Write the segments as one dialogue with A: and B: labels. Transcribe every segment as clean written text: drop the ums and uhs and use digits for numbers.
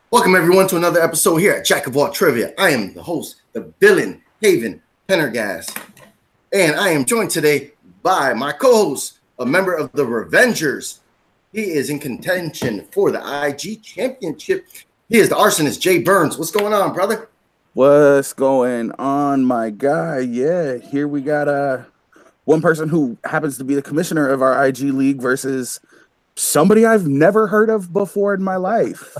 A: Welcome everyone to another episode here at Jack of All Trivia. I am the host, the villain, Haven Pendergast, and I am joined today by my co-host, a member of the Revengers. He is in contention for the IG Championship. He is the arsonist, Jay Burns. What's going on, brother?
B: What's going on, my guy? Yeah, here we got one person who happens to be the commissioner of our IG league versus somebody I've never heard of before in my life.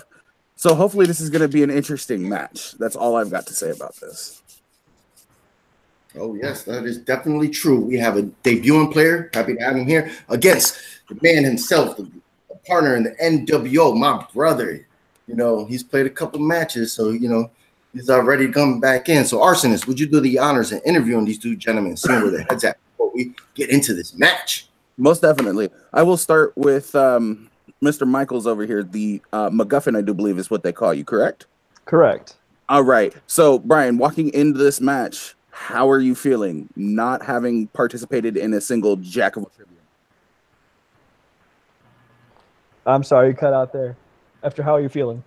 B: So hopefully this is going to be an interesting match. That's all I've got to say about this.
A: Oh, yes, that is definitely true. We have a debuting player. Happy to have him here against the man himself, the partner in the NWO, my brother. You know, he's played a couple matches, so, you know, he's already come back in. So, Arsonist, would you do the honors in interviewing these two gentlemen, seeing where their heads at before we get into this match?
B: Most definitely. I will start with Mr. Michaels over here. The MacGuffin, I do believe, is what they call you, correct?
C: Correct.
B: All right. So, Brian, walking into this match, how are you feeling not having participated in a single Jack of All Trivia?
C: I'm sorry, you cut out there. After, how are you feeling?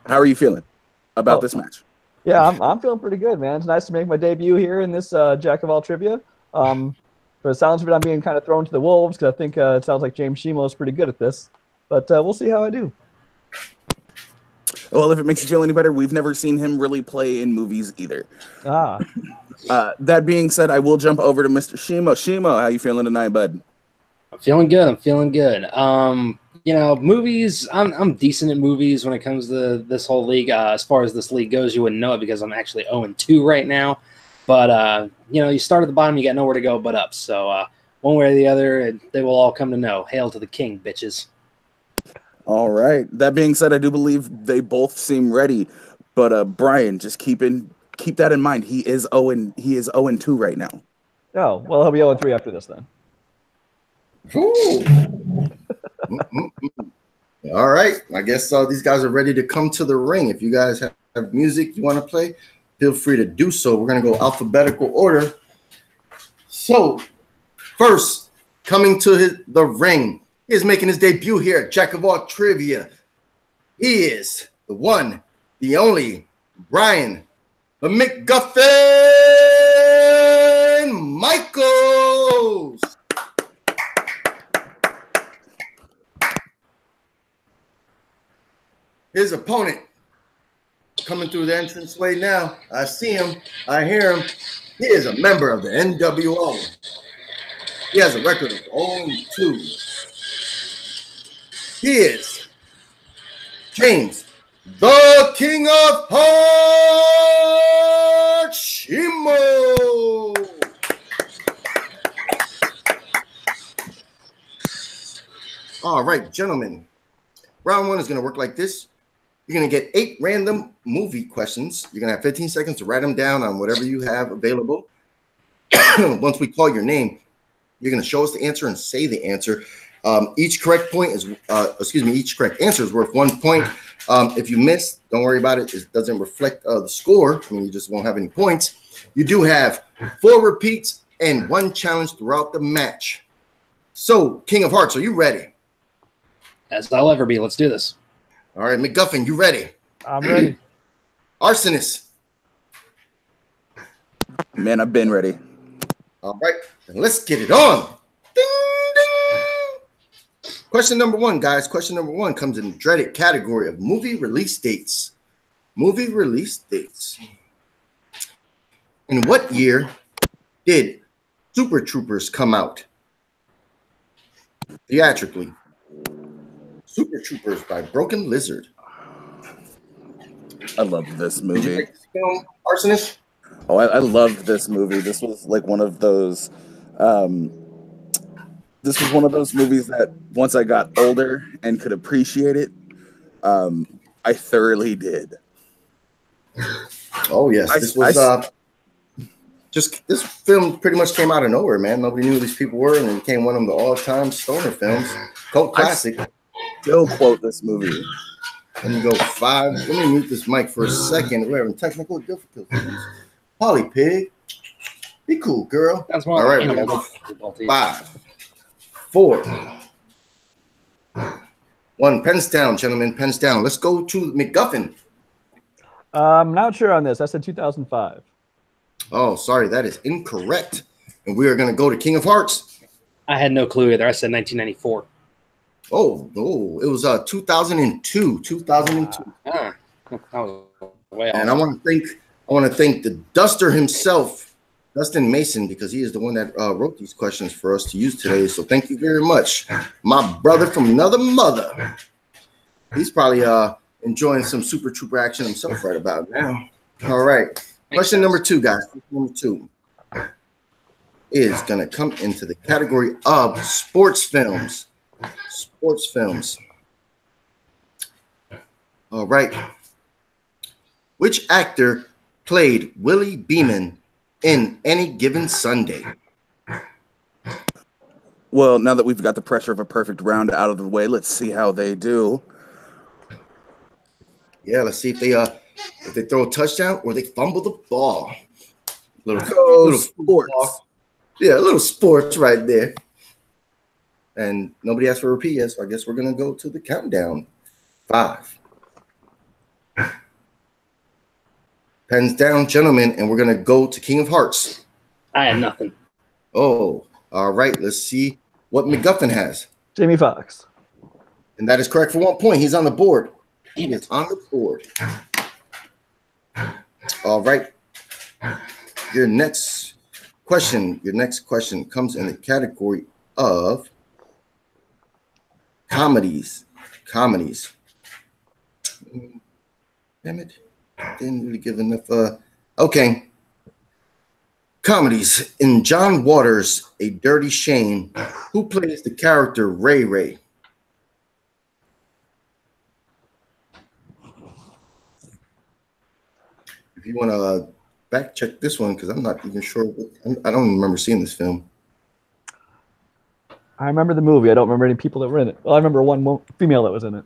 B: How are you feeling about this match?
C: Yeah, I'm feeling pretty good, man. It's nice to make my debut here in this Jack of All Trivia. For the sounds of it, I'm being kind of thrown to the wolves because I think it sounds like James Shimo is pretty good at this. But we'll see how I do.
B: Well, if it makes you feel any better, we've never seen him really play in movies either. That being said, I will jump over to Mr. Shimo. Shimo, how you feeling tonight, bud?
D: I'm feeling good. I'm feeling good. You know, movies, I'm decent at movies when it comes to this whole league. As far as this league goes, you wouldn't know it because I'm actually 0-2 right now. But, you know, you start at the bottom, you got nowhere to go but up. So one way or the other, they will all come to know. Hail to the king, bitches.
B: All right. That being said, I do believe they both seem ready. But Brian, just keep that in mind. He is 0-2 right now.
C: Oh, well, he'll be 0-3 after this then.
A: All right. I guess these guys are ready to come to the ring. If you guys have music you want to play, feel free to do so. We're going to go alphabetical order. So, first, coming to the ring, he is making his debut here at Jack of All Trivia. He is the one, the only, Brian, the MacGuffin Michaels. His opponent coming through the entranceway now. I see him. I hear him. He is a member of the NWO. He has a record of 0-2. He is James, the King of Hearts, Shimo. All right, gentlemen. Round one is going to work like this. You're going to get 8 random movie questions. You're going to have 15 seconds to write them down on whatever you have available. Once we call your name, you're going to show us the answer and say the answer. Each correct answer is worth 1 point. If you miss, don't worry about it. It doesn't reflect the score. I mean, you just won't have any points. You do have 4 repeats and 1 challenge throughout the match. So, King of Hearts, are you ready?
D: As I'll ever be. Let's do this.
A: All right, MacGuffin, you ready?
C: I'm ready.
A: Arsonist.
B: Man, I've been ready.
A: All right, then let's get it on. Ding, ding. Question number 1, guys. Question number 1 comes in the dreaded category of movie release dates. Movie release dates. In what year did Super Troopers come out? Theatrically. Super Troopers by Broken Lizard.
B: I love this movie.
A: Did you like this film, Arsonist?
B: Oh, I loved this movie. This was like one of those. This was one of those movies that once I got older and could appreciate it, I thoroughly did.
A: Oh yes, this film pretty much came out of nowhere, man. Nobody knew who these people were, and it became one of the all-time stoner films, cult classic.
B: Still quote this movie.
A: Let me go 5. Let me mute this mic for a second. We're having technical difficulties. Polly Pig, be cool, girl.
D: That's
A: all right. We're gonna go 5, 4, One, pens down, gentlemen, pens down. Let's go to MacGuffin.
C: I'm not sure on this. I said 2005.
A: Oh, sorry, that is incorrect. And we are going to go to King of Hearts.
D: I had no clue either. I said 1994.
A: Oh, it was 2002. 2002.
D: Ah, that was way off.
A: And I want to thank the Duster himself, Dustin Mason, because he is the one that wrote these questions for us to use today. So thank you very much, my brother from another mother. He's probably enjoying some Super Trooper action himself right about now. All right, question number 2, guys. Question number 2 is gonna come into the category of sports films. Sports films. All right. Which actor played Willie Beeman in Any Given Sunday?
B: Well, now that we've got the pressure of a perfect round out of the way, let's see how they do.
A: Yeah, let's see if they throw a touchdown or they fumble the ball.
B: Little sports.
A: Yeah, a little sports right there. And nobody asked for a repeat yet, so I guess we're gonna go to the countdown. 5. Pens down, gentlemen, and we're gonna go to King of Hearts.
D: I had nothing.
A: Oh, all right. Let's see what MacGuffin has.
C: Jamie Foxx.
A: And that is correct for 1 point. He's on the board. He is on the board. All right. Your next question comes in the category of comedies. Damn it. Didn't really give enough. Okay. Comedies. In John Waters' A Dirty Shame, who plays the character Ray Ray? If you want to back check this one, because I'm not even sure. I don't remember seeing this film.
C: I remember the movie. I don't remember any people that were in it. Well, I remember one female that was in it.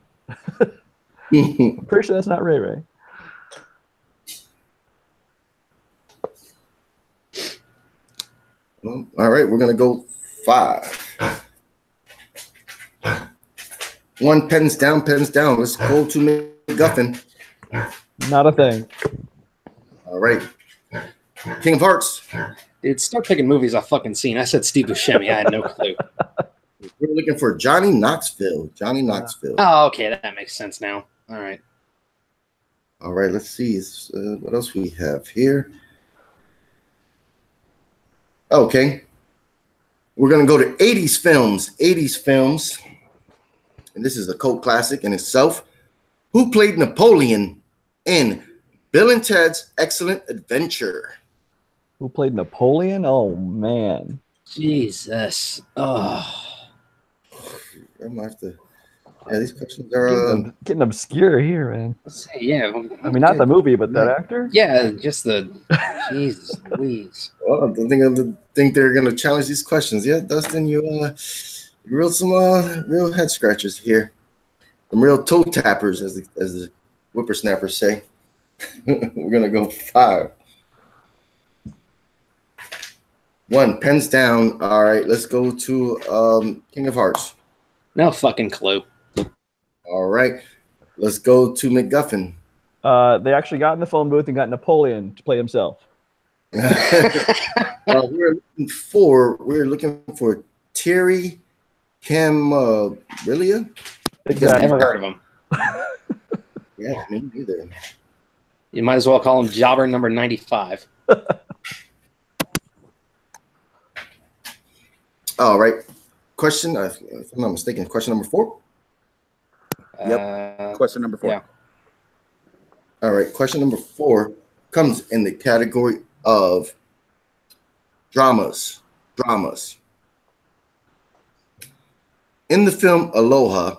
C: I'm pretty sure that's not Ray Ray.
A: Well, all right, we're gonna go 5. 1, pens down. Let's go to MacGuffin.
C: Not a thing.
A: All right, King of Hearts.
D: Dude, start picking movies I've fucking seen. I said Steve Buscemi. I had no clue.
A: We're looking for Johnny Knoxville.
D: Oh, okay. That makes sense now. All right.
A: All right, let's see what else we have here. Okay. We're going to go to 80s films. And this is a cult classic in itself. Who played Napoleon in Bill and Ted's Excellent Adventure?
C: Who played Napoleon? Oh, man.
D: Jesus. Oh.
A: I'm gonna have to. Yeah, these questions are
C: getting obscure here, man.
D: Let's see, yeah.
C: I mean, not the movie, but that actor.
D: Yeah, just the Jesus Louise.
A: Well, I think they're gonna challenge these questions. Yeah, Dustin, you wrote some real head scratchers here, some real toe tappers, as the whippersnappers say. We're gonna go 5. 1, pens down. All right, let's go to King of Hearts.
D: No fucking clue.
A: All right, let's go to MacGuffin.
C: They actually got in the phone booth and got Napoleon to play himself.
A: We're looking for Terry Camilla.
C: Exactly.
D: Never heard of him.
A: Yeah, me neither.
D: You might as well call him Jobber number 95.
A: All right. Question, if I'm not mistaken, question number 4.
B: Yep. Question number 4.
D: Yeah.
A: All right. Question number 4 comes in the category of dramas. In the film Aloha,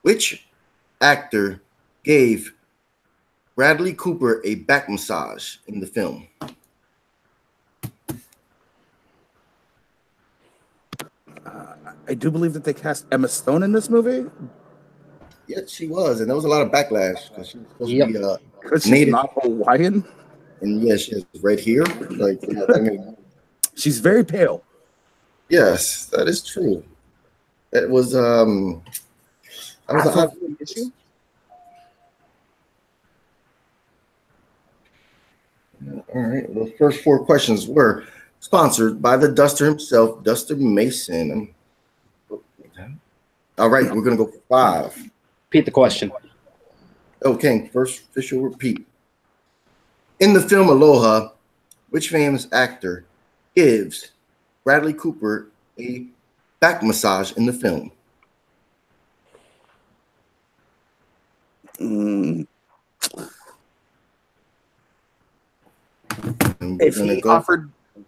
A: which actor gave Bradley Cooper a back massage in the film?
B: I do believe that they cast Emma Stone in this movie.
A: Yes, she was, and there was a lot of backlash because she was supposed to be
B: Because she's
A: native,
B: not Hawaiian.
A: and yeah, she has red hair. Like, yeah, I mean,
B: She's very pale.
A: yes, that is true. It was
B: issue.
A: All right. The first 4 questions were sponsored by the Duster himself, Duster Mason. All right, we're gonna go 5.
D: Repeat the question.
A: Okay, first official repeat. In the film Aloha, which famous actor gives Bradley Cooper a back massage in the film?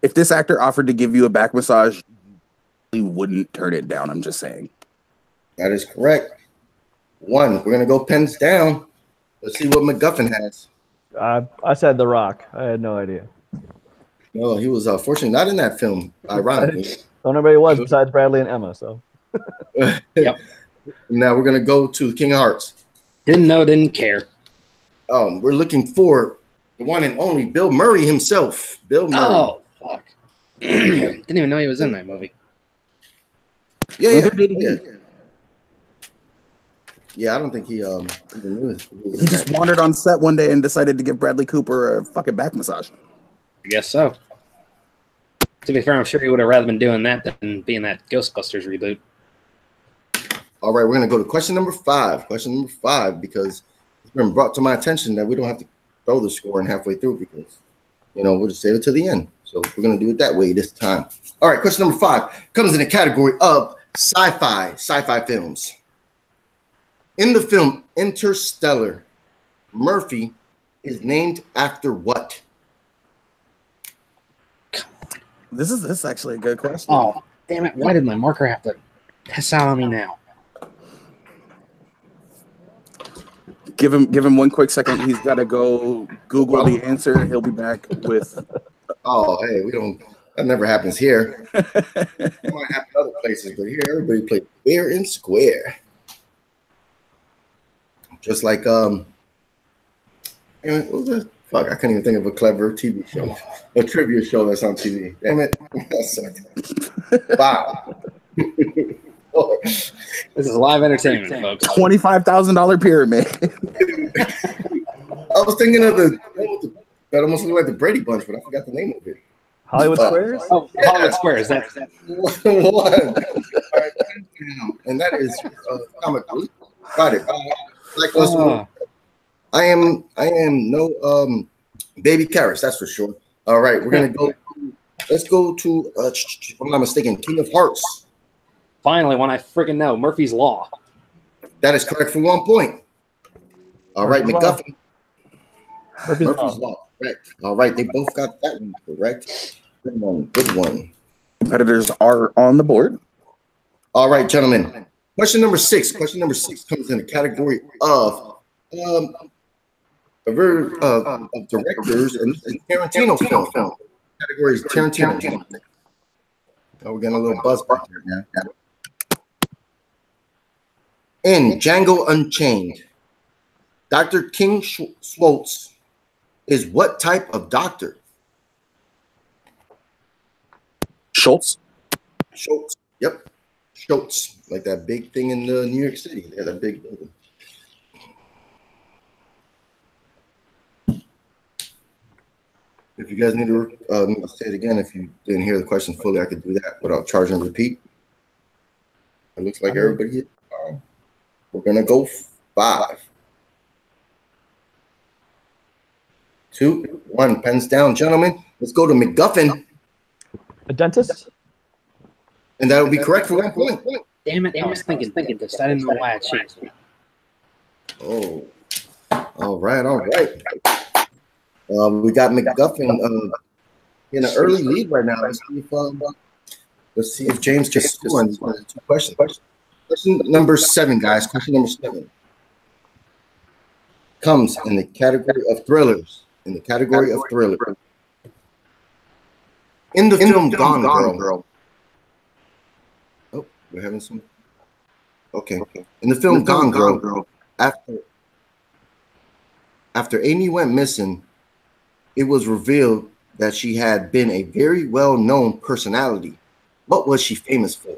B: If this actor offered to give you a back massage, he wouldn't turn it down. I'm just saying.
A: That is correct. 1. We're gonna go pens down. Let's see what MacGuffin has.
C: I said The Rock. I had no idea.
A: No, he was fortunately not in that film. Ironically,
C: don't know anybody was besides Bradley and Emma. So,
D: yep.
A: Now we're gonna go to King of Hearts.
D: Didn't know, didn't care.
A: We're looking for the one and only Bill Murray himself. Bill Murray.
D: Oh, fuck. Didn't even know he was in that movie.
A: Yeah. Yeah, I don't think he even knew it.
B: He just wandered on set one day and decided to give Bradley Cooper a fucking back massage.
D: I guess so. To be fair, I'm sure he would have rather been doing that than being that Ghostbusters reboot.
A: All right, we're going to go to question number 5. Question number 5, because it's been brought to my attention that we don't have to throw the score in halfway through because, we'll just save it to the end. So we're going to do it that way this time. All right, question number 5 comes in the category of sci-fi films. In the film Interstellar, Murphy is named after what?
B: This is actually a good question.
D: Oh, damn it. Why did my marker have to piss out on me now?
B: Give him 1 quick second. He's got to go Google the answer. He'll be back with.
A: Oh, hey, we don't. That never happens here. It might happen other places, but here everybody plays fair and square. Just like what was that? Fuck, I can't even think of a clever TV show, a trivia show that's on TV. Damn it, that sucked. Wow.
D: This is live entertainment, folks.
B: $25,000 pyramid.
A: I was thinking of that almost looked like the Brady Bunch, but I forgot the name of it.
C: Hollywood Squares?
D: Oh, Hollywood Squares. That's
A: one. All right, and that is comic relief. Got it. Like I am no baby carrots, that's for sure. All right, we're gonna go. Let's go to if I'm not mistaken, King of Hearts.
D: Finally, one I freaking know, Murphy's Law.
A: That is correct for 1 point. All right, MacGuffin. Murphy's Law. Correct. All right, they both got that one correct. Good one. Good one.
B: Competitors are on the board.
A: All right, gentlemen. Question number 6. Question number 6 comes in the category of directors and Tarantino film. Category is Tarantino. Oh, we're getting a little buzz back here, man. In Django Unchained, Dr. King Schwartz is what type of doctor?
B: Schultz.
A: Yep. Schultz, like that big thing in New York City. Yeah, that big building. If you guys need to say it again, if you didn't hear the question fully, I could do that without charging and repeat. It looks like everybody hit. We're gonna go 5, 2, 1. Pens down, gentlemen. Let's go to MacGuffin.
C: A dentist?
A: And that would be correct for 1 point.
D: Damn it, I was thinking this. I didn't know why I changed it.
A: Oh, all right. We got MacGuffin in an early lead right now. Let's see if James can score on these 2 questions. Question number 7, guys. Question number 7 comes in the category of thrillers. In the film Gone Girl. Oh, we're having some. Okay. In the film Gone Girl, after Amy went missing, it was revealed that she had been a very well-known personality. What was she famous for?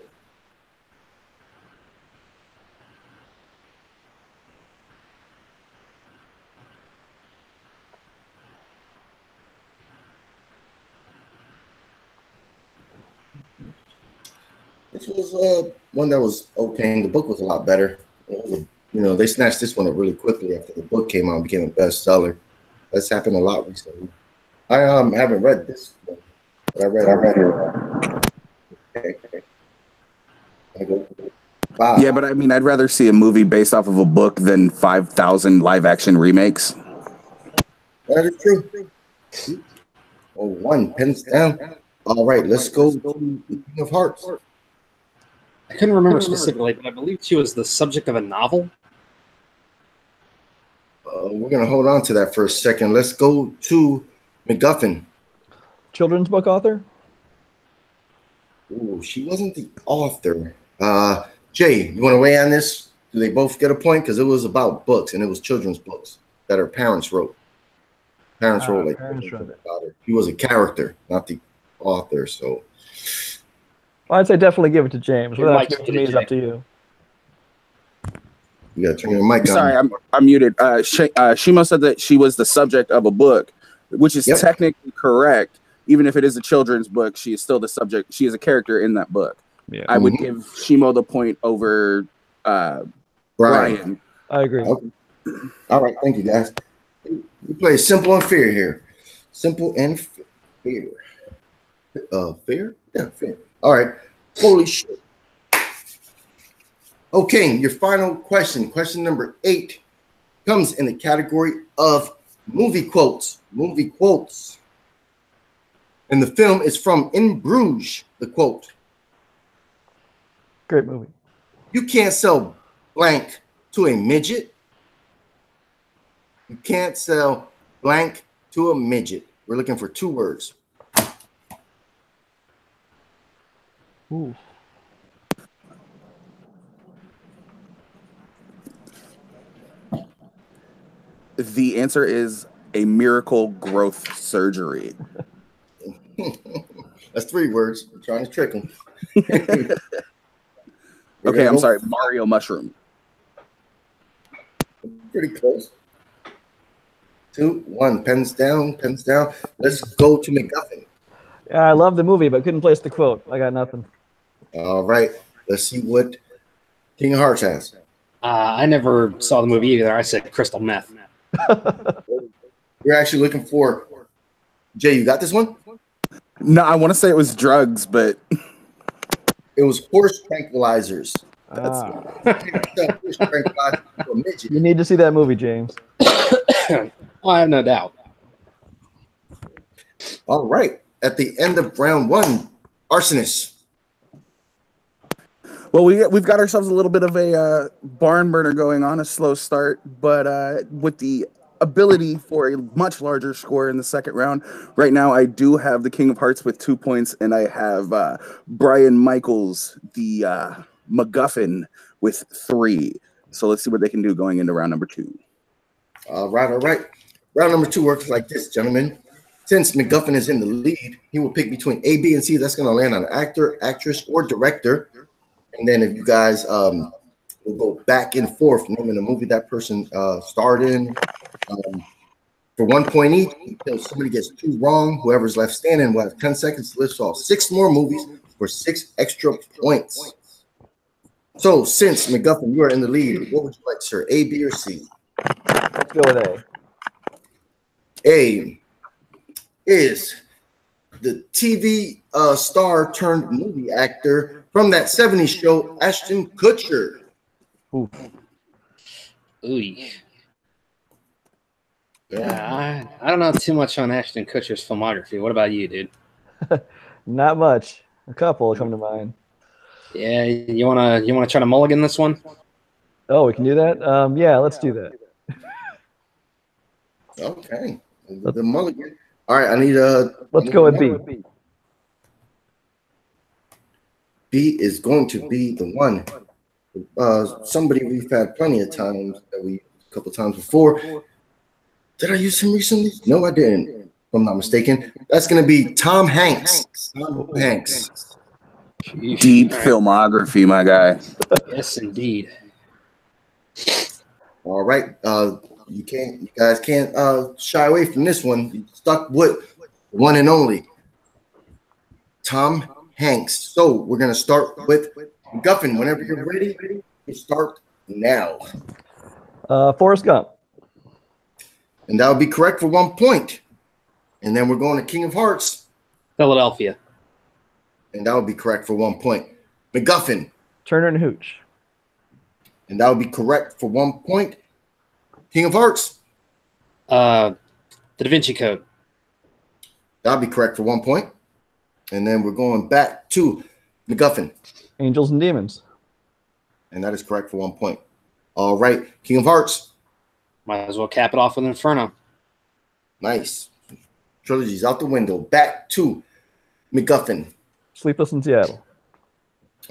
A: This was one that was okay. The book was a lot better. They snatched this one up really quickly after the book came out and became a bestseller. That's happened a lot recently. I haven't read this book, but I read it. Okay. Wow.
B: Yeah, but I mean, I'd rather see a movie based off of a book than 5,000 live action remakes.
A: That is true. Oh, one pens down. All right, let's go to the King of Hearts.
D: I couldn't remember specifically, but I believe she was the subject of a novel.
A: We're going to hold on to that for a second. Let's go to MacGuffin.
C: Children's book author?
A: Ooh, she wasn't the author. Jay, you want to weigh on this? Do they both get a point? Because it was about books, and it was children's books that her parents wrote. Parents wrote about her. He was a character, not the author. So
C: Well, I'd say definitely give it to James. Whether that's give it to me is up to you.
A: You got to turn your mic on.
B: Sorry, I'm muted. Shimo said that she was the subject of a book, which is technically correct. Even if it is a children's book, she is still the subject. She is a character in that book. Yeah. I would give Shimo the point over Brian.
C: I agree.
A: Okay. All right, thank you, guys. We play simple and fair here. Simple and fair. Fair? Yeah, fair. All right. Holy shit. Okay, your final question, question number 8, comes in the category of movie quotes. Movie quotes. And the film is from In Bruges, the quote.
C: Great movie.
A: You can't sell blank to a midget. You can't sell blank to a midget. We're looking for 2 words.
C: Ooh.
B: The answer is a miracle growth surgery.
A: That's 3 words. I'm trying to trick them.
B: Okay, I'm sorry. Mario mushroom.
A: Pretty close. 2, 1. Pens down. Pens down. Let's go to MacGuffin.
C: Yeah, I love the movie, but couldn't place the quote. I got nothing.
A: All right. Let's see what King of Hearts has.
D: I never saw the movie either. I said crystal meth.
A: You're actually looking for Jay. You got this one?
B: No, I want to say it was drugs, but
A: it was horse tranquilizers.
C: You need to see that movie, James.
D: Oh, I have no doubt.
A: All right. At the end of round 1, arsonist.
B: Well, we've got ourselves a little bit of a barn burner going on, a slow start, but with the ability for a much larger score in the second round. Right now, I do have the King of Hearts with 2 points, and I have Brian Michaels, the MacGuffin, with 3. So let's see what they can do going into round number 2.
A: All right. Round number 2 works like this, gentlemen. Since MacGuffin is in the lead, he will pick between A, B, and C. That's going to land on actor, actress, or director. And then if you guys will go back and forth naming the movie that person starred in for 1 point each until somebody gets 2 wrong. Whoever's left standing will have 10 seconds to list off 6 more movies for 6 extra points. So since MacGuffin, you are in the lead, what would you like, sir? A, B, or C?
C: Let's go with A.
A: A is the TV star turned movie actor from that 70s show, Ashton Kutcher.
C: Ooh.
D: Ooh. Yeah, I don't know too much on Ashton Kutcher's filmography. What about you, dude?
C: Not much. A couple come to mind.
D: Yeah, you wanna try to mulligan this one?
C: Oh, we can do that? Yeah, let's do that.
A: Okay. The mulligan. All right, I need
C: let's go with B.
A: B is going to be the one. Somebody we've had plenty of times a couple times before. Did I use him recently? No, I didn't. If I'm not mistaken. That's going to be Tom Hanks. Tom Hanks.
B: Deep filmography, my guy.
D: Yes, indeed.
A: All right. You guys can't shy away from this one. You stuck with one and only Tom Hanks. So we're going to start with Guffin. Whenever you're ready, you start now.
C: Forrest Gump.
A: And that would be correct for 1 point. And then we're going to King of Hearts.
D: Philadelphia.
A: And that would be correct for 1 point. MacGuffin.
C: Turner and Hooch.
A: And that would be correct for 1 point. King of Hearts.
D: The Da Vinci Code.
A: That would be correct for 1 point. And then we're going back to MacGuffin.
C: Angels and Demons.
A: And that is correct for 1 point. All right. King of Hearts.
D: Might as well cap it off with Inferno.
A: Nice. Trilogy's out the window. Back to MacGuffin.
C: Sleepless in Seattle.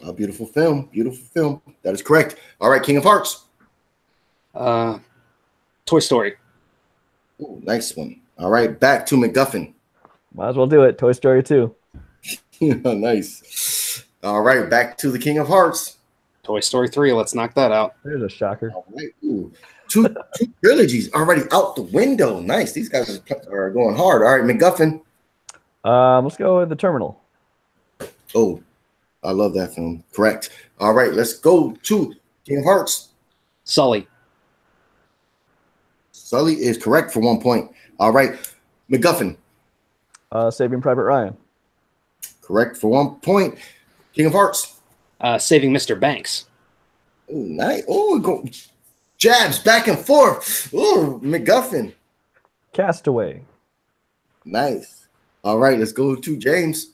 A: A beautiful film. Beautiful film. That is correct. All right. King of Hearts.
D: Toy Story.
A: Ooh, nice one. All right. Back to MacGuffin.
C: Might as well do it. Toy Story 2.
A: Nice. All right. Back to the King of Hearts.
D: Toy Story 3. Let's knock that out.
C: There's a shocker.
A: All right. Ooh. Two trilogies already out the window. Nice. These guys are going hard. All right. MacGuffin.
C: Let's go with The Terminal.
A: Oh, I love that film. Correct. All right. Let's go to King of Hearts.
D: Sully.
A: Sully is correct for 1 point. All right. MacGuffin.
C: Saving Private Ryan.
A: Correct for 1 point. King of Hearts.
D: Saving Mr. Banks.
A: Oh, nice. Oh, go jabs back and forth. Oh, MacGuffin.
C: Castaway.
A: Nice. All right. Let's go to James.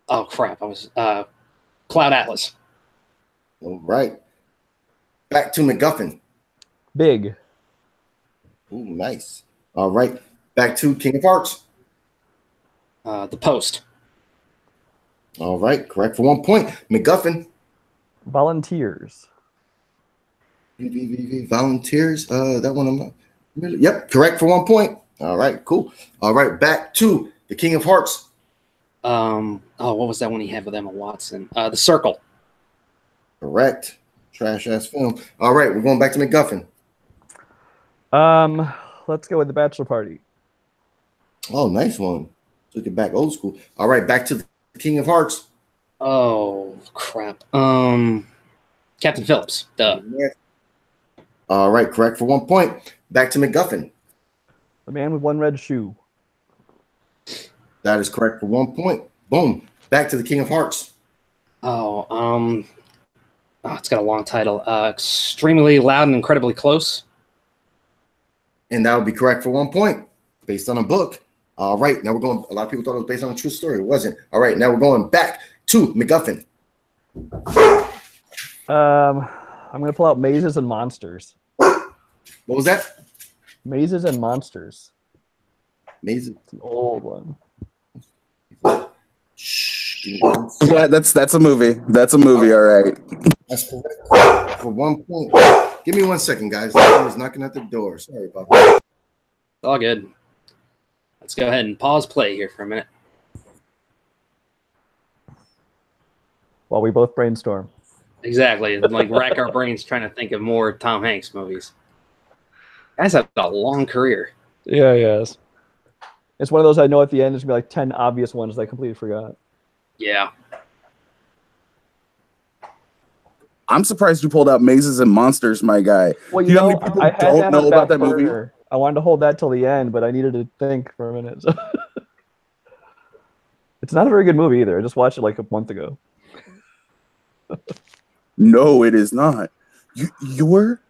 D: Oh, crap. I was Cloud Atlas.
A: All right. Back to MacGuffin.
C: Big.
A: Oh, nice. All right. Back to King of Hearts.
D: The Post.
A: All right. Correct for 1 point. MacGuffin.
C: Volunteers.
A: Volunteers. That one I'm not really. Yep. Correct for 1 point. All right. Cool. All right. Back to the King of Hearts.
D: What was that one he had with Emma Watson? The Circle.
A: Correct. Trash ass film. All right. We're going back to MacGuffin.
C: Let's go with The Bachelor Party.
A: Oh, nice one. Took it back old school. All right. Back to the King of Hearts.
D: Oh, crap. Captain Phillips. Duh.
A: All right. Correct for 1 point. Back to MacGuffin.
C: The Man with One Red Shoe.
A: That is correct for 1 point. Boom. Back to the King of Hearts.
D: It's got a long title. Extremely Loud and Incredibly Close.
A: And that would be correct for 1 point, based on a book. All right. Now we're going. A lot of people thought it was based on a true story. It wasn't. All right. Now we're going back to MacGuffin.
C: I'm going to pull out Mazes and Monsters.
A: What was that?
C: Mazes and Monsters.
A: Amazing.
C: It's an old one.
B: Yeah, that's a movie. That's a movie. All right.
A: That's correct for 1 point. Give me 1 second, guys. I was knocking at the door. Sorry about that.
D: All good. Let's go ahead and pause play here for a minute.
C: While we both brainstorm.
D: Exactly. And like rack our brains trying to think of more Tom Hanks movies. Guy's had a long career.
C: Yeah, yes. It's one of those I know at the end there's going to be like 10 obvious ones that I completely forgot.
D: Yeah.
B: I'm surprised you pulled out Mazes and Monsters, my guy.
C: Well,
B: you know how many people
C: I had
B: don't
C: that
B: know
C: on
B: about
C: back
B: that movie?
C: burner. I wanted to hold that till the end, but I needed to think for a minute. So. It's not a very good movie either. I just watched it like a month ago.
B: No, it is not. You're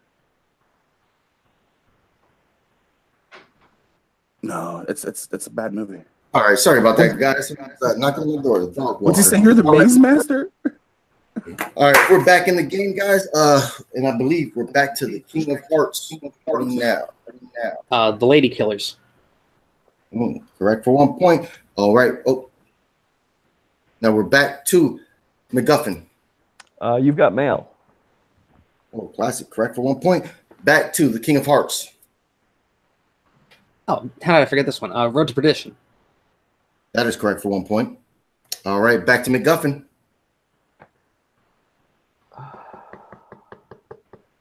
B: no, it's a bad movie.
A: All right. Sorry about that, guys. Knocking on the door. The dog
B: What'd you say?
A: walker.
B: You're the Maze Master?
A: All right. We're back in the game, guys. And I believe we're back to the King of Hearts now.
D: The Lady Killers.
A: Correct for 1 point. All right. Oh. Now we're back to MacGuffin.
C: You've Got Mail.
A: Oh, classic. Correct for 1 point. Back to the King of Hearts.
D: Oh, how did I forget this one? Road to Perdition.
A: That is correct for 1 point. All right. Back to MacGuffin.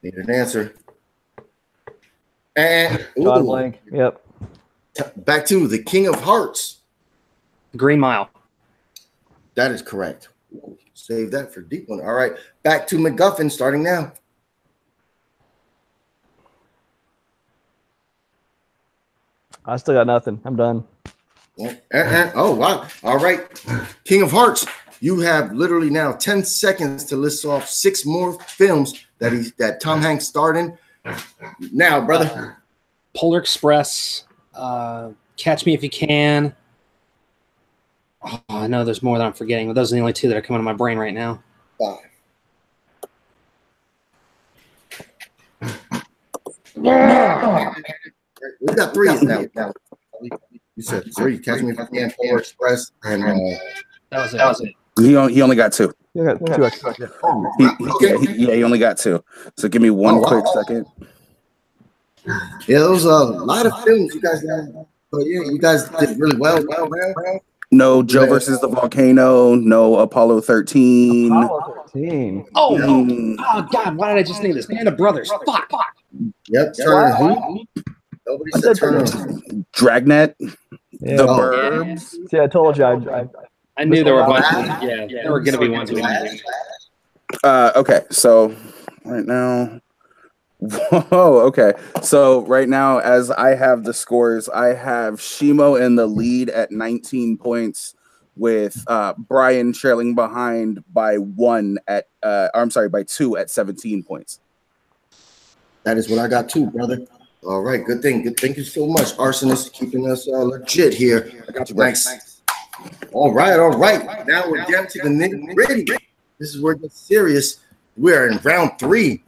A: Need an answer. And
C: John Blank. Yep.
A: Back to the King of Hearts.
D: Green Mile.
A: That is correct. Save that for deep one. All right, back to MacGuffin starting now.
C: I still got nothing. I'm done.
A: Oh, wow. All right. King of Hearts, you have literally now 10 seconds to list off 6 more films that Tom Hanks starred in. Now, brother.
D: Polar Express, Catch Me If You Can. Oh, I know there's more that I'm forgetting, but those are the only 2 that are coming to my brain right now.
A: 5. We got 3 now. You said 3. Catch Me If You Can, Polar Express, and
D: That was it.
B: He only got 2.
C: You got 2 extra.
B: He only got 2. So give me one quick second.
A: Yeah, there was a lot of films you guys had. But yeah, you guys did really well.
B: No Joe versus the Volcano. No Apollo 13.
C: Apollo 13.
D: Oh God! Why did I just name this? Band of Brothers. Fuck.
A: Yep. Turner. Who? Nobody said Turner.
B: Dragnet.
C: Yeah.
B: The Burbs.
C: See, I told you.
D: I knew there were a bunch. There were going to be ones we didn't.
B: Okay, so right now. Whoa, okay. So right now, as I have the scores, I have Shimo in the lead at 19 points, with Brian trailing behind by 2 at 17 points.
A: That is what I got too, brother. All right, good thing. Good. Thank you so much, Arsonist, keeping us legit here.
B: I got you,
A: Thanks. All right. Now we're down to the nitty-gritty. This is where it gets serious. We're in round 3.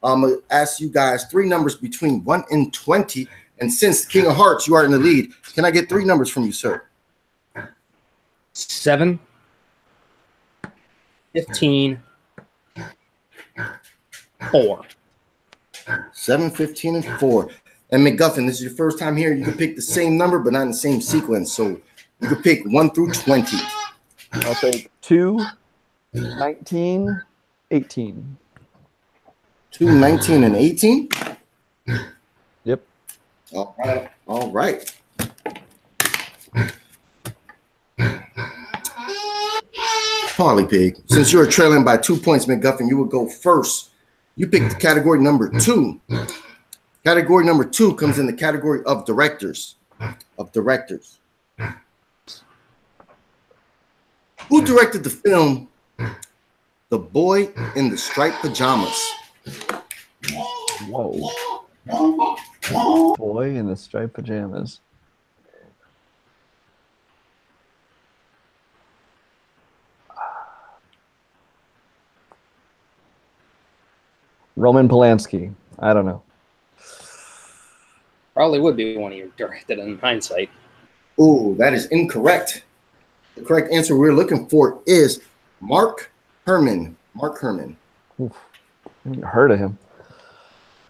A: I'm going to ask you guys 3 numbers between 1 and 20. And since King of Hearts, you are in the lead, can I get 3 numbers from you, sir?
D: 7, 15, 4.
A: 7, 15, and 4. And MacGuffin, this is your first time here. You can pick the same number, but not in the same sequence. So you can pick 1 through 20.
C: I'll take 2, 19, 18.
A: 2, 19, and 18?
C: Yep.
A: All right. Polly Pig, since you're trailing by 2 points, MacGuffin, you will go first. You picked category number 2. Category number 2 comes in the category of directors. Who directed the film The Boy in the Striped Pajamas?
C: Whoa. Boy in the striped pajamas. Roman Polanski. I don't know.
D: Probably would be one of you directed in hindsight.
A: Oh, that is incorrect. The correct answer we're looking for is Mark Herman.
C: Oof. I haven't heard of him.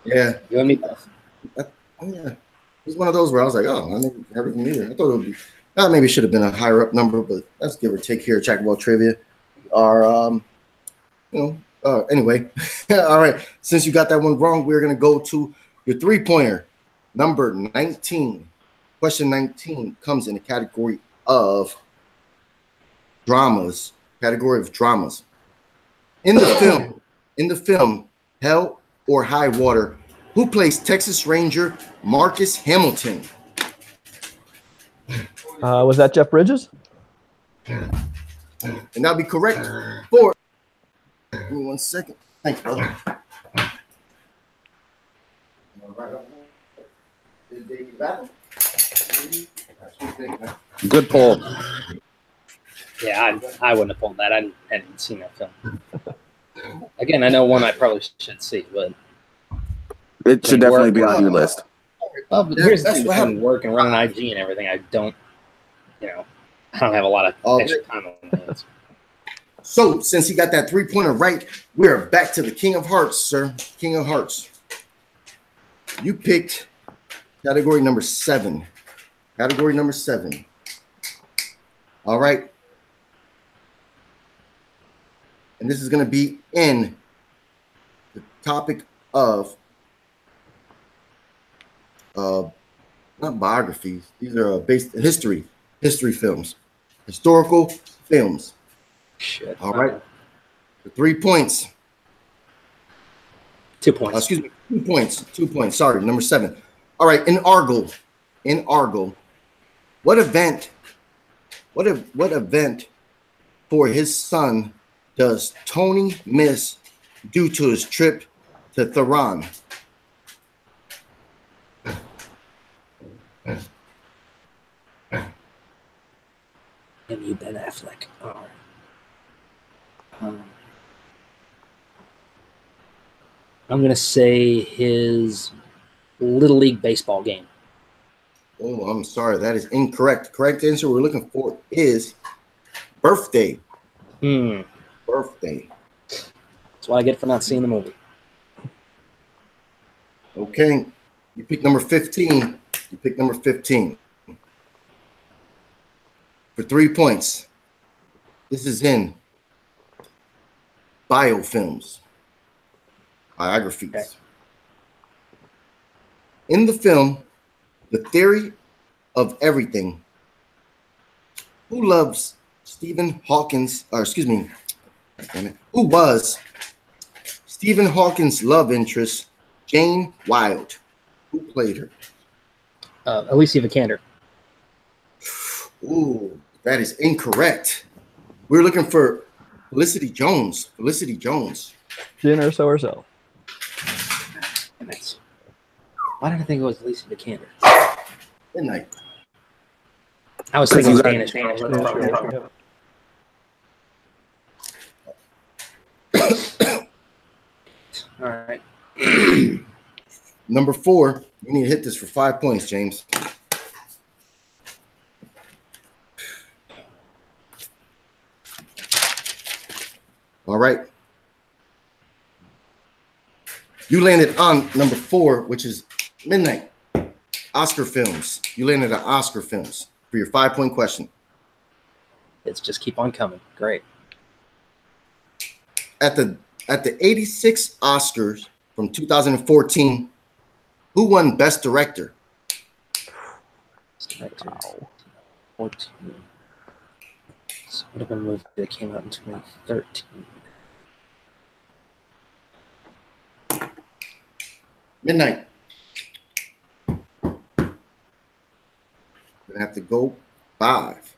A: Yeah.
D: You and me.
A: Yeah. He's one of those where I was like, oh, I never heard of him either. I thought it would be, maybe it should have been a higher up number, but that's give or take here at Jack of All Trivia. Anyway. All right. Since you got that one wrong, we're going to go to your 3-pointer. Number 19. Question 19 comes in the category of dramas. In the film, Hell or High Water, who plays Texas Ranger Marcus Hamilton?
C: Was that Jeff Bridges?
A: And that'll be correct for. Give me 1 second. Thanks, brother.
B: Good pull.
D: Yeah, I wouldn't have pulled that. I hadn't seen that film. Again, I know one I probably should see, but
B: it should definitely be on your list.
D: Well, but here's the thing: between work and running IG and everything, I don't have a lot of extra time on my hands.
A: So, since he got that 3-pointer right, we're back to the King of Hearts, sir. King of Hearts. You picked category number 7. All right. And this is going to be in the topic of not biographies. These are based history films. Historical films.
D: Shit.
A: All right. For 3 points.
D: 2 points.
A: Excuse me. 2 points. 2 points. Sorry, number 7. All right. In Argo, what event for his son does Tony miss due to his trip to Theron?
D: Damn you, Ben Affleck. All right. I'm going to say his Little League baseball game.
A: Oh, I'm sorry. That is incorrect. The correct answer we're looking for is birthday. Birthday.
D: That's what I get for not seeing the movie.
A: Okay. You pick number 15. For 3 points. This is in biofilms. Biographies.
D: Okay.
A: In the film, The Theory of Everything, who was Stephen Hawking's love interest, Jane Wilde? Who played her?
D: Alicia Vikander.
A: Ooh, that is incorrect. We're looking for Felicity Jones.
C: Jen Erso herself.
D: Damn it. Why did I think it was Alicia Vikander?
A: Midnight.
D: I was thinking Spanish. All right.
A: Number 4. You need to hit this for 5 points, James. All right. You landed on number 4, which is Midnight. Oscar films. You landed on Oscar films for your 5-point question.
D: It's just keep on coming. Great.
A: At the 86 Oscars from 2014, who won Best Director?
D: Wow. 14. So would have been a movie that came out in 2013.
A: Midnight. Gonna have to go 5.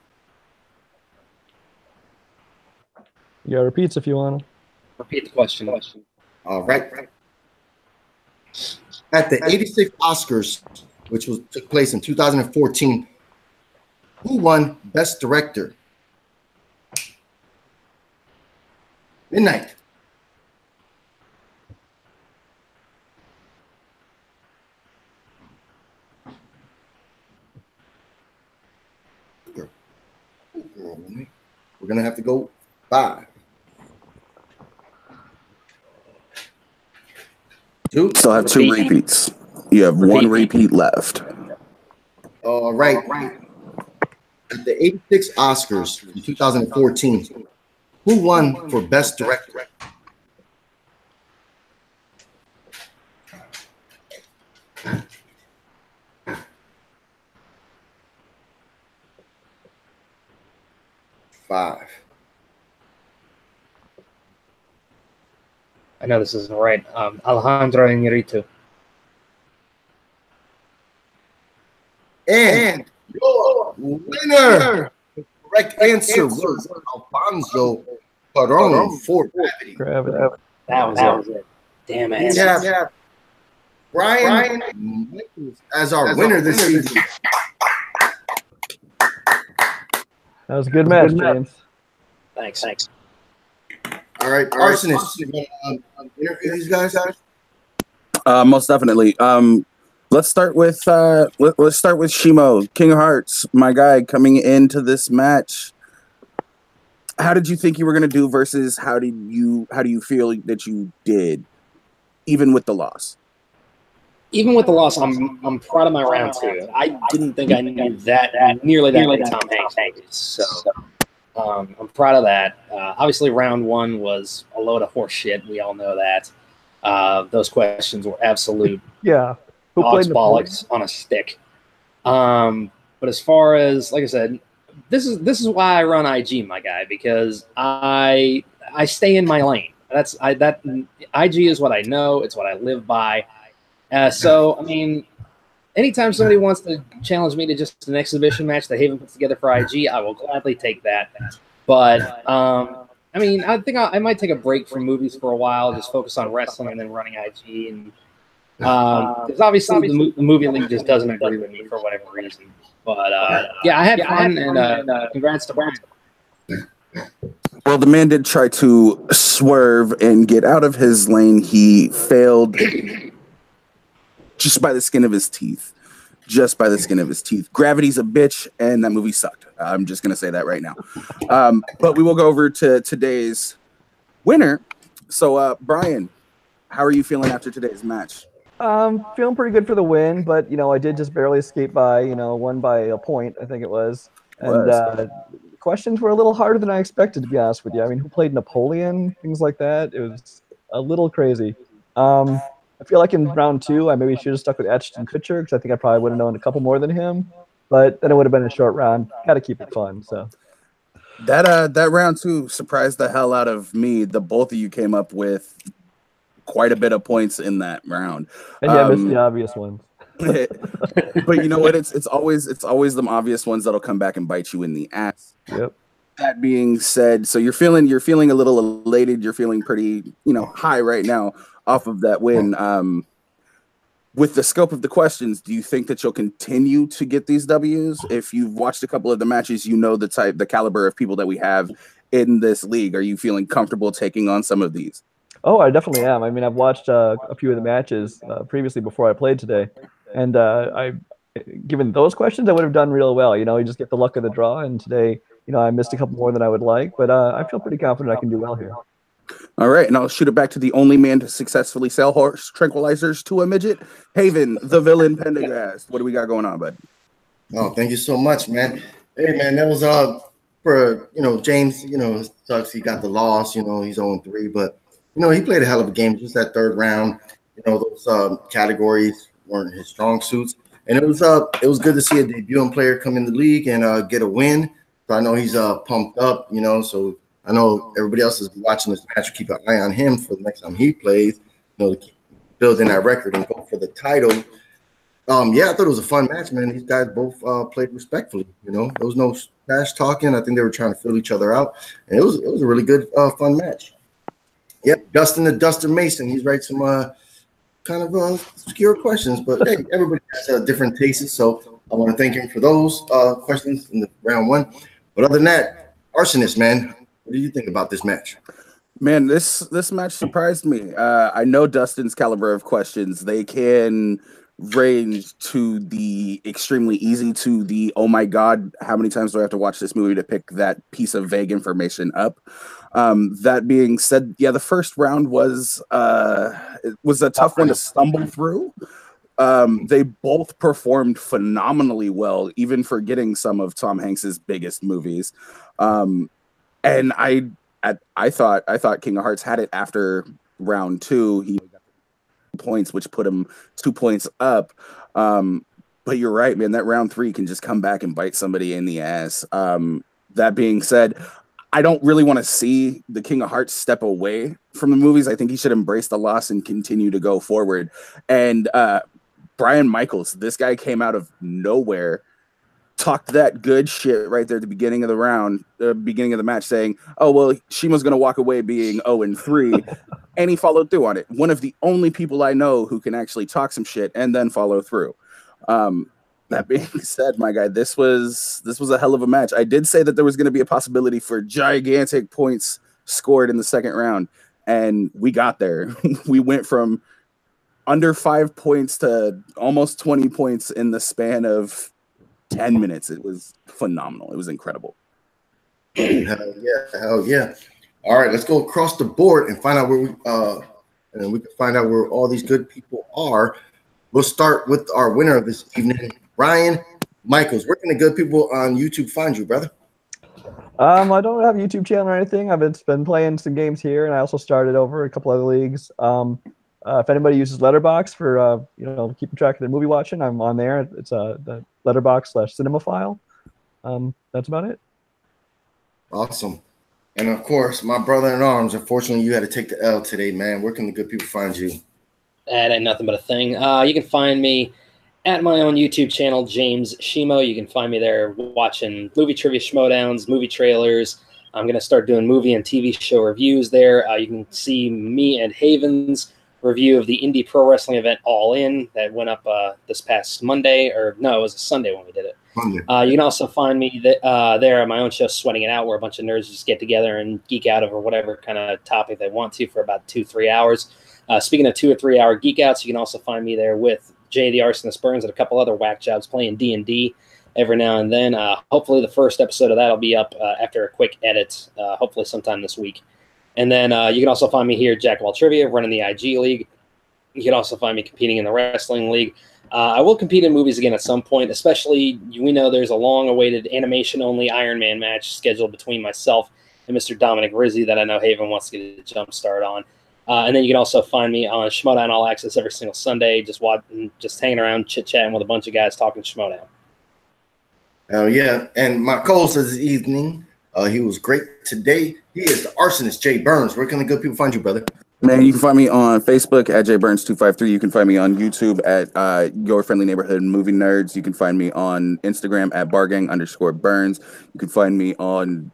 C: You got repeats if you want to.
D: Repeat the question.
A: All right. At the 86 Oscars, which took place in 2014, who won Best Director? Midnight. We're gonna have to go 5. 2.
B: Still have 2 repeats. You have 1 repeat left.
A: All right. At the 86 Oscars in 2014, who won for Best Director? Five.
D: I know this isn't right. Alejandro Iñárritu.
A: And your winner. The correct answer was Alfonso Cuarón for Gravity.
D: That was it. Damn it.
A: Yeah. Brian Michaels as our winner this season.
C: That was a good match, James.
D: Thanks.
A: All right, Arsonist, you want to interview these guys?
B: Most definitely. Let's start with Shimo, King of Hearts, my guy, coming into this match. How did you think you were going to do versus how do you feel that you did, even with the loss?
D: Even with the loss, I'm proud of my round 2. I didn't think I knew nearly that many Tom Hanks movies, so I'm proud of that. Obviously, round 1 was a load of horse shit. We all know that. Those questions were absolute
C: Who played
D: bollocks on a stick. But as far as, like I said, this is why I run IG, my guy, because I stay in my lane. That IG is what I know. It's what I live by. So I mean, anytime somebody wants to challenge me to just an exhibition match that Haven puts together for IG, I will gladly take that. But I mean, I think I might take a break from movies for a while, just focus on wrestling and then running IG. And because obviously the movie league just doesn't agree with me for whatever reason. But yeah, I had fun, and congrats to Brian.
B: Well, the man did try to swerve and get out of his lane. He failed just by the skin of his teeth. Just by the skin of his teeth. Gravity's a bitch, and that movie sucked. I'm just going to say that right now. But we will go over to today's winner. So, Brian, how are you feeling after today's match?
C: Feeling pretty good for the win, but, you know, I did just barely escape by, you know, won by a point, I think it was. And questions were a little harder than I expected, to be honest with you. I mean, who played Napoleon? Things like that. It was a little crazy. I feel like in round 2, I maybe should have stuck with Ashton Kutcher because I think I probably would have known a couple more than him. But then it would have been a short round. Got to keep it fun. So
B: that round 2 surprised the hell out of me. The both of you came up with quite a bit of points in that round.
C: And yeah, I missed the obvious ones.
B: But you know what? It's always the obvious ones that'll come back and bite you in the ass.
C: Yep.
B: That being said, so you're feeling a little elated. You're feeling pretty, high right now off of that win. With the scope of the questions, do you think that you'll continue to get these W's? If you've watched a couple of the matches, you know the caliber of people that we have in this league. Are you feeling comfortable taking on some of these?
C: Oh, I definitely am. I mean, I've watched a few of the matches previously before I played today, and given those questions, I would have done real well. You know, you just get the luck of the draw, and today, I missed a couple more than I would like, but I feel pretty confident I can do well here.
B: All right, and I'll shoot it back to the only man to successfully sell horse tranquilizers to a midget, Haven, the villain Pendergast. What do we got going on, bud?
A: Oh, thank you so much, man. Hey, man, that was for James. It sucks he got the loss. He's 0-3, but he played a hell of a game. Just that third round, those categories weren't his strong suits, and it was good to see a debuting player come in the league and get a win. So I know he's pumped up. So I know everybody else is watching this match. Keep an eye on him for the next time he plays. To keep building that record and go for the title. Yeah, I thought it was a fun match, man. These guys both played respectfully. There was no trash talking. I think they were trying to fill each other out, and it was a really good, fun match. Yep, Dustin the Duster Mason. He's writing some kind of obscure questions, but hey, everybody has different tastes. So I want to thank him for those questions in the round 1. But other than that, Arsonist, man, what do you think about this match?
B: Man, this match surprised me. I know Dustin's caliber of questions. They can range to the extremely easy to the, oh my God, how many times do I have to watch this movie to pick that piece of vague information up? That being said, yeah, the first round was a tough one to stumble through. They both performed phenomenally well, even forgetting some of Tom Hanks's biggest movies. And I thought King of Hearts had it after round 2. He got points, which put him 2 points up. But you're right, man. That round 3 can just come back and bite somebody in the ass. That being said, I don't really want to see the King of Hearts step away from the movies. I think he should embrace the loss and continue to go forward. And Brian Michaels, this guy came out of nowhere, talked that good shit right there at the beginning of the round, beginning of the match, saying, oh, well, Shimo's going to walk away being 0-3. And he followed through on it. One of the only people I know who can actually talk some shit and then follow through. That being said, my guy, this was a hell of a match. I did say that there was going to be a possibility for gigantic points scored in the second round, and we got there. We went from under 5 points to almost 20 points in the span of 10 minutes. It was phenomenal. It was incredible.
A: Hell yeah. All right, let's go across the board and find out where we can find out where all these good people are. We'll start with our winner of this evening, Brian Michaels. Where can the good people on YouTube find you, brother?
C: I don't have a YouTube channel or anything. I've been playing some games here, and I also started over a couple other leagues. If anybody uses Letterboxd for keeping track of their movie watching, I'm on there. It's the Letterboxd/Cinemaphile. That's about it.
A: Awesome. And of course, my brother in arms, unfortunately, you had to take the L today, man. Where can the good people find you?
D: That ain't nothing but a thing. You can find me at my own YouTube channel, James Shimo. You can find me there watching movie trivia schmoedowns, movie trailers. I'm going to start doing movie and TV show reviews there. You can see me and Haven's review of the indie pro wrestling event All In that went up this past Monday. Or no, it was a Sunday when we did it. You can also find me there on my own show, Sweating It Out, where a bunch of nerds just get together and geek out over whatever kind of topic they want to for about 2-3 hours. Speaking of 2 or 3 hour geek outs, you can also find me there with Jay the Arsonist Burns and a couple other whack jobs playing D&D every now and then. Hopefully the first episode of that will be up after a quick edit, hopefully sometime this week. And then you can also find me here, Jack of All Trivia, running the IG League. You can also find me competing in the Wrestling League. I will compete in movies again at some point, especially we know there's a long-awaited animation-only Iron Man match scheduled between myself and Mr. Dominic Rizzi that I know Haven wants to get a jump start on. And then you can also find me on Schmoedown All Access every single Sunday, just hanging around, chit-chatting with a bunch of guys talking Schmoedown.
A: Oh, yeah. And my co-host this evening, he was great today. He is the arsonist, Jay Burns. Where can the good people find you, brother?
B: Man, you can find me on Facebook at jburns253. You can find me on YouTube at Your Friendly Neighborhood Movie Nerds. You can find me on Instagram at bargang_Burns. You can find me on,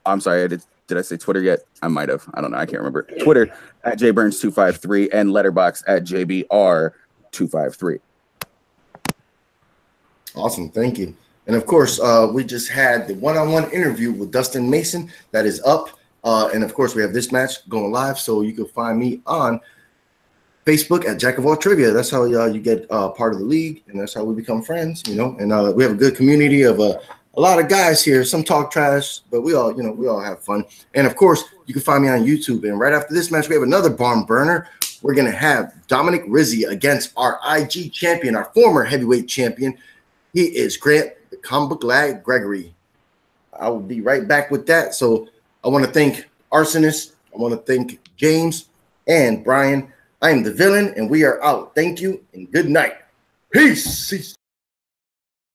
B: I'm sorry, did I say Twitter yet? I might have. I don't know. I can't remember. Twitter at jburns253 and Letterboxd at jbr253.
A: Awesome. Thank you. And of course, we just had the one-on-one interview with Dustin Mason that is up. And of course, we have this match going live. So you can find me on Facebook at Jack of All Trivia. That's how you get part of the league. And that's how we become friends, you know. And we have a good community of a lot of guys here. Some talk trash, but we all have fun. And of course, you can find me on YouTube. And right after this match, we have another barn burner. We're going to have Dominic Rizzi against our IG champion, our former heavyweight champion. He is Grant the Comic Book Lad Gregory. I will be right back with that. So I want to thank Arsonist. I want to thank James and Brian. I am the villain, and we are out. Thank you, and good night. Peace.